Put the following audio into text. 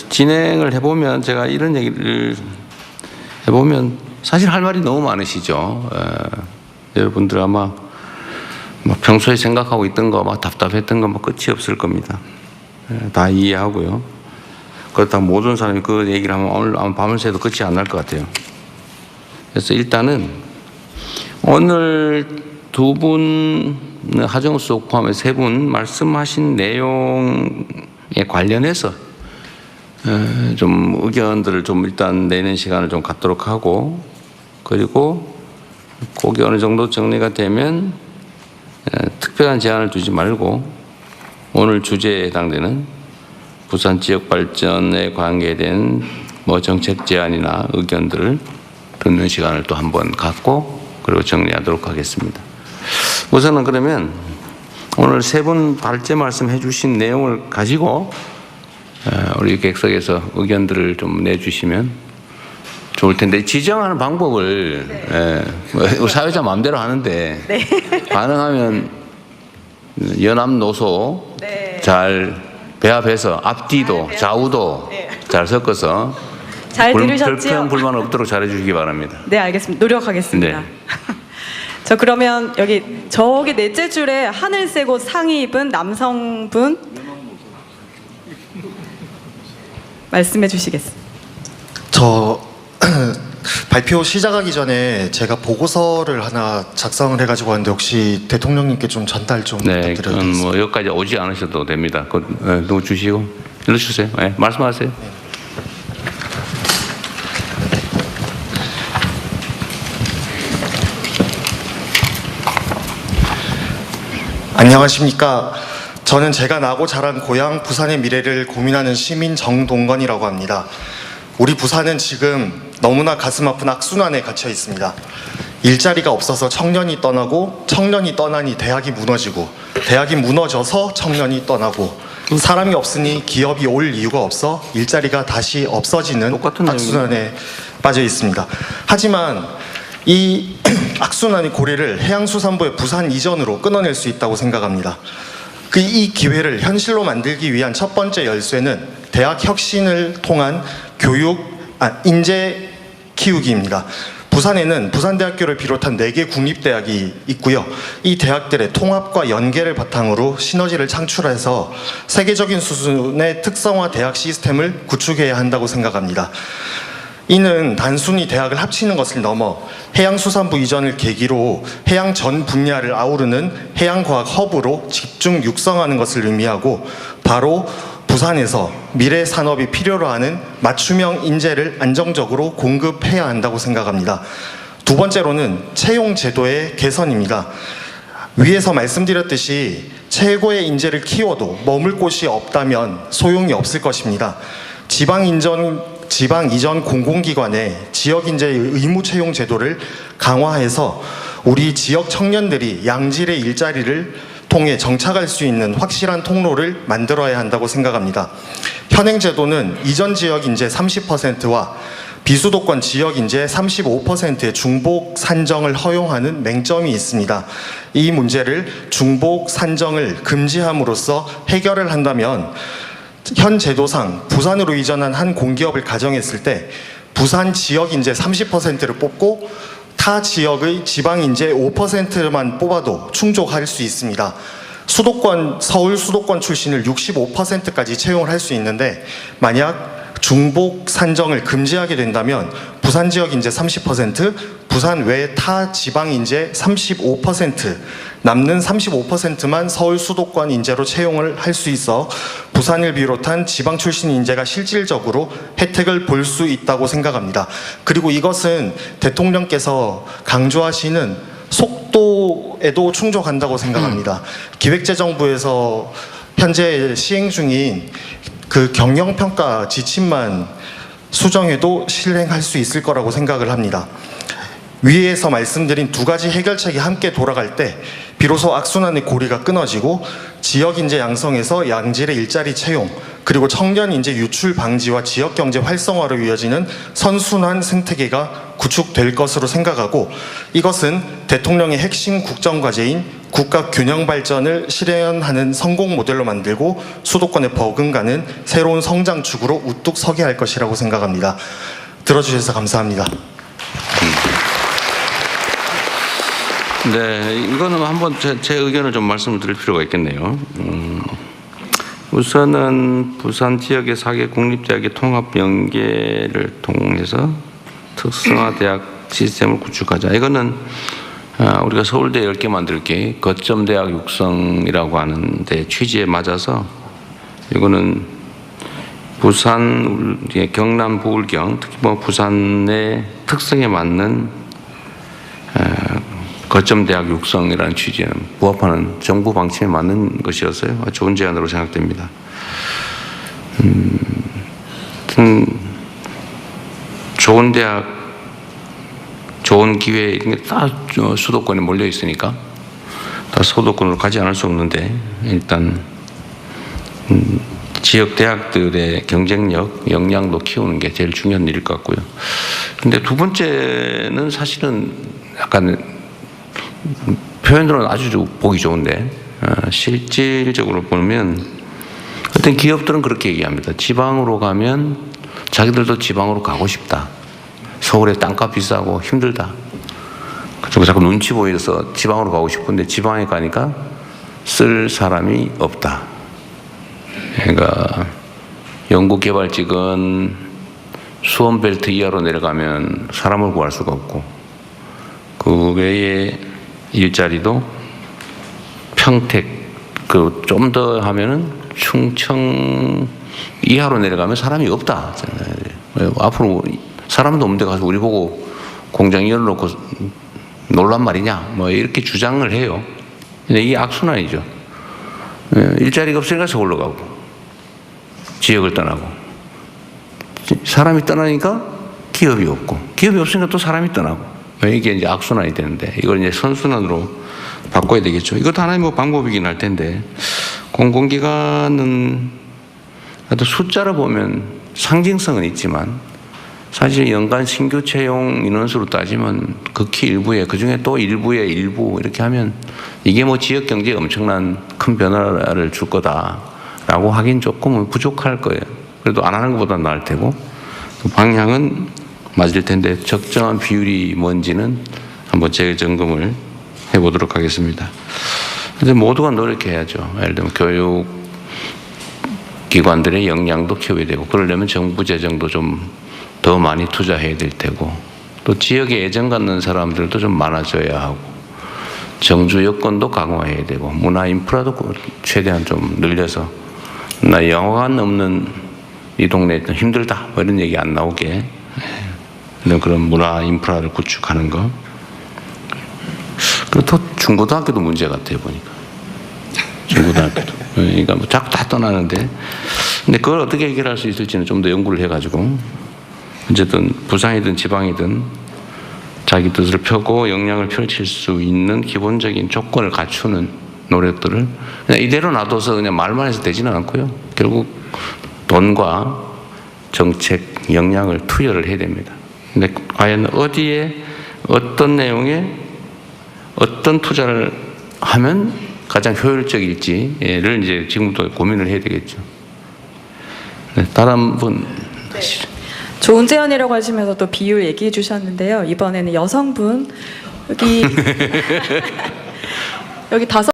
진행을 해보면 제가 이런 얘기를 해보면 사실 할 말이 너무 많으시죠. 여러분들 아마 뭐 평소에 생각하고 있던 거 막 답답했던 거 뭐 끝이 없을 겁니다. 다 이해하고요. 그렇다고 모든 사람이 그 얘기를 하면 오늘 아마 밤을 새도 끝이 안 날 것 같아요. 그래서 일단은 오늘 두 분, 하정수 포함해서 세 분 말씀하신 내용에 관련해서 좀 의견들을 좀 일단 내는 시간을 좀 갖도록 하고, 그리고 그게 어느 정도 정리가 되면 특별한 제한을 두지 말고 오늘 주제에 해당되는 부산 지역 발전에 관계된 뭐 정책 제안이나 의견들을 듣는 시간을 또 한번 갖고 그리고 정리하도록 하겠습니다. 우선은 그러면 오늘 세 분 발제 말씀해 주신 내용을 가지고 우리 객석에서 의견들을 좀 내주시면 좋을 텐데, 지정하는 방법을 우리 사회자 마음대로 하는데 가능하면 연합노소 잘 배합해서 앞뒤도 좌우도 잘 섞어서 잘 들으셨지요? 불평 불만 없도록 잘해 주시기 바랍니다. 네, 알겠습니다. 노력하겠습니다. 네. 저 그러면 저기 넷째 줄에 하늘색 옷 상의 입은 남성분 말씀해 주시겠습니다. 저 발표 시작하기 전에 제가 보고서를 하나 작성을 해가지고 왔는데 혹시 대통령님께 좀 전달 좀 네, 부탁드려도 그건 되겠습니다. 뭐 여기까지 오지 않으셔도 됩니다. 누구 주시고 일로 주세요. 네, 말씀하세요. 안녕하십니까. 저는 제가 나고 자란 고향 부산의 미래를 고민하는 시민 정동건이라고 합니다. 우리 부산은 지금 너무나 가슴 아픈 악순환에 갇혀 있습니다. 일자리가 없어서 청년이 떠나고, 청년이 떠나니 대학이 무너지고, 대학이 무너져서 청년이 떠나고, 사람이 없으니 기업이 올 이유가 없어 일자리가 다시 없어지는 악순환에 빠져 있습니다. 하지만 이 악순환의 고리를 해양수산부의 부산 이전으로 끊어낼 수 있다고 생각합니다. 이 기회를 현실로 만들기 위한 첫 번째 열쇠는 대학 혁신을 통한 인재 키우기입니다. 부산에는 부산대학교를 비롯한 4개 국립대학이 있고요. 이 대학들의 통합과 연계를 바탕으로 시너지를 창출해서 세계적인 수준의 특성화 대학 시스템을 구축해야 한다고 생각합니다. 이는 단순히 대학을 합치는 것을 넘어 해양수산부 이전을 계기로 해양 전 분야를 아우르는 해양과학 허브로 집중 육성하는 것을 의미하고, 바로 부산에서 미래 산업이 필요로 하는 맞춤형 인재를 안정적으로 공급해야 한다고 생각합니다. 두 번째로는 채용 제도의 개선입니다. 위에서 말씀드렸듯이 최고의 인재를 키워도 머물 곳이 없다면 소용이 없을 것입니다. 지방 이전 공공기관의 지역 인재 의무 채용 제도를 강화해서 우리 지역 청년들이 양질의 일자리를 통해 정착할 수 있는 확실한 통로를 만들어야 한다고 생각합니다. 현행 제도는 이전 지역 인재 30%와 비수도권 지역 인재 35%의 중복 산정을 허용하는 맹점이 있습니다. 이 문제를 중복 산정을 금지함으로써 해결을 한다면, 현 제도상 부산으로 이전한 한 공기업을 가정했을 때 부산 지역 인재 30%를 뽑고 타 지역의 지방 인재 5%만 뽑아도 충족할 수 있습니다. 서울 수도권 출신을 65%까지 채용을 할 수 있는데, 만약 중복 산정을 금지하게 된다면 부산 지역 인재 30%, 부산 외 타 지방 인재 35%, 남는 35%만 서울 수도권 인재로 채용을 할 수 있어 부산을 비롯한 지방 출신 인재가 실질적으로 혜택을 볼 수 있다고 생각합니다. 그리고 이것은 대통령께서 강조하시는 속도에도 충족한다고 생각합니다. 기획재정부에서 현재 시행 중인 그 경영평가 지침만 수정해도 실행할 수 있을 거라고 생각을 합니다. 위에서 말씀드린 두 가지 해결책이 함께 돌아갈 때 비로소 악순환의 고리가 끊어지고 지역 인재 양성에서 양질의 일자리 채용, 그리고 청년 인재 유출 방지와 지역 경제 활성화로 이어지는 선순환 생태계가 구축될 것으로 생각하고, 이것은 대통령의 핵심 국정과제인 국가 균형 발전을 실현하는 성공 모델로 만들고 수도권에 버금가는 새로운 성장축으로 우뚝 서게 할 것이라고 생각합니다. 들어주셔서 감사합니다. 네, 이거는 한번 제 의견을 좀 말씀을 드릴 필요가 있겠네요. 우선은 부산 지역의 4개 국립대학의 통합 연계를 통해서 특성화 대학 시스템을 구축하자. 이거는 우리가 서울대 10개 만들게 거점 대학 육성이라고 하는데 취지에 맞아서 이거는 부산, 경남, 부울경, 특히 뭐 부산의 특성에 맞는 거점 대학 육성이라는 취지에 부합하는 정부 방침에 맞는 것이었어요. 좋은 제안으로 생각됩니다. 좋은 대학, 좋은 기회 이런 게 다 수도권에 몰려 있으니까 다 수도권으로 가지 않을 수 없는데 일단 지역 대학들의 경쟁력, 역량도 키우는 게 제일 중요한 일일 것 같고요. 근데 두 번째는 사실은 약간 표현으로는 아주 보기 좋은데 실질적으로 보면 어떤 기업들은 그렇게 얘기합니다. 지방으로 가면 자기들도 지방으로 가고 싶다. 서울에 땅값 비싸고 힘들다. 그리고 자꾸 눈치 보여서 지방으로 가고 싶은데 지방에 가니까 쓸 사람이 없다. 그러니까 연구개발직은 수원벨트 이하로 내려가면 사람을 구할 수가 없고 그 외에 일자리도 평택 좀 더 하면은 충청 이하로 내려가면 사람이 없다. 앞으로 사람도 없는데 가서 우리 보고 공장 열어놓고 놀란 말이냐 뭐 이렇게 주장을 해요. 근데 이게 악순환이죠. 일자리가 없으니까 서울로 가고 지역을 떠나고 사람이 떠나니까 기업이 없고 기업이 없으니까 또 사람이 떠나고 이게 이제 악순환이 되는데 이걸 이제 선순환으로 바꿔야 되겠죠. 이것도 하나의 뭐 방법이긴 할 텐데 공공기관은 또 숫자를 보면 상징성은 있지만 사실 연간 신규 채용 인원수로 따지면 극히 일부에 그중에 또 일부의 일부 이렇게 하면 이게 뭐 지역 경제에 엄청난 큰 변화를 줄 거다라고 하긴 조금은 부족할 거예요. 그래도 안 하는 것보다 나을 테고 방향은 맞을 텐데 적정한 비율이 뭔지는 한번 재점검을 해보도록 하겠습니다. 근데 모두가 노력해야죠. 예를 들면 교육 기관들의 역량도 키워야 되고 그러려면 정부 재정도 좀 더 많이 투자해야 될 테고 또 지역에 애정 갖는 사람들도 좀 많아져야 하고 정주 여건도 강화해야 되고 문화 인프라도 최대한 좀 늘려서 나 영화관 없는 이 동네 힘들다 뭐 이런 얘기 안 나오게 그런 문화 인프라를 구축하는 거. 그리고 또 중고등학교도 문제 같아요 보니까 중고등학교도 그러니까 뭐 자꾸 다 떠나는데 근데 그걸 어떻게 해결할 수 있을지는 좀 더 연구를 해가지고 어쨌든 부산이든 지방이든 자기 뜻을 펴고 역량을 펼칠 수 있는 기본적인 조건을 갖추는 노력들을 그냥 이대로 놔둬서 그냥 말만 해서 되지는 않고요. 결국 돈과 정책 역량을 투여를 해야 됩니다. 근데 과연 어디에 어떤 내용에 어떤 투자를 하면 가장 효율적일지를 이제 지금부터 고민을 해야 되겠죠. 네, 다른 분 하시죠. 좋은 제안이라고 하시면서 또 비율 얘기해 주셨는데요. 이번에는 여성분 여기 여기 5